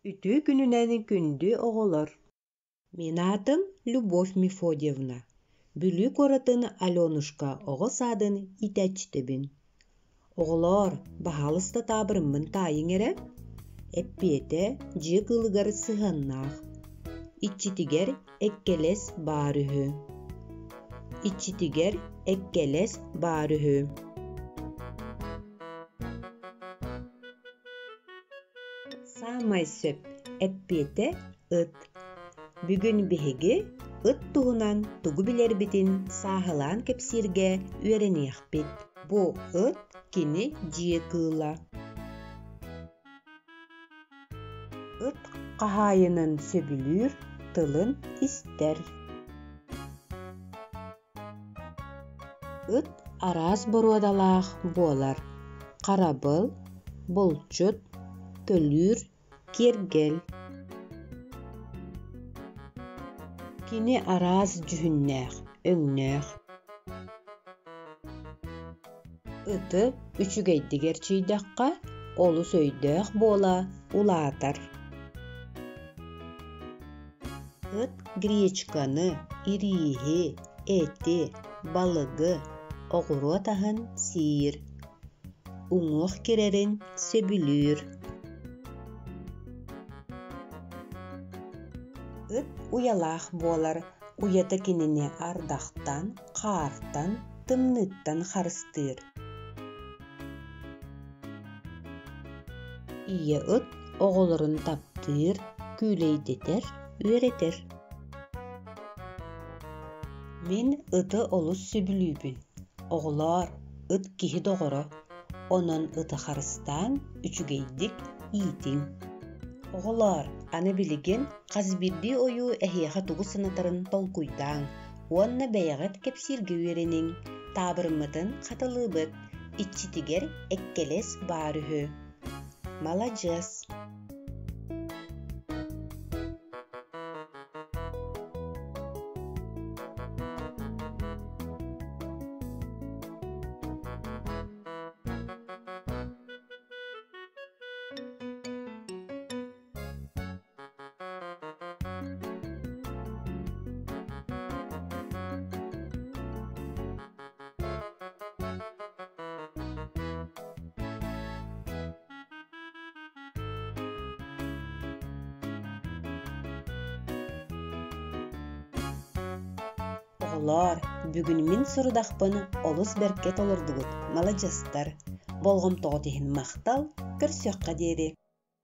Ütü gününen kündü oğular. Мен атым Любовь Мефодьевна. Бүлік оратын Аленушка оғы садын итәчтебін. Оғылар, бағалыста табырымын тайын әрі? Әппеті жы қылығар сығаннақ. İççitiger ekkeles barühü. İççitiger ekkeles barühü. Самай сөп әппеті ıt. Бүгін бігігі ıt туғынан тугу білер бітін сағылан кепсирге үйренеқ бит. Бұ ıt кені жие кыла. Ыт қағайының сөбілір, тылын істер. Ыт араз бұруадалақ болар. Қарабыл, бұлчыт, көлір, кергел. Кені араз жүхіннәқ, өңнәқ. Ыты үчігейдігер чейдаққа, олы сөйдәқ бола улатар. Ыт гречканы, ирихи, эти, балыгы, оғыру атағын сиыр. Уңық керерін сөбілір. Ыт уялақ болар, уяты кеніне ардақтан, қартан, тымныттан қарыстыр. Ие ыт оғылырын таптыр, күлейдетер, үйретер. Мен ыты олыс сөбілүйбін. Оғылар ыт кихи доғыры. Онын ыты қарыстан үчігейдік итін. Оғылар, аны білген қазбирді ойу әхияға туғы сынатарын толкуйдан. Онна бәяғыт кепсирге үйренің. Табырмытын қатылы бұд. İççitiger ekkeles barühü. Молодец. Оғылар, бүгін мен сұрыдақпын олыс бәркет олырдығыт. Малajastар. Болғым тоғытығын мақтал, көрсөққа дері.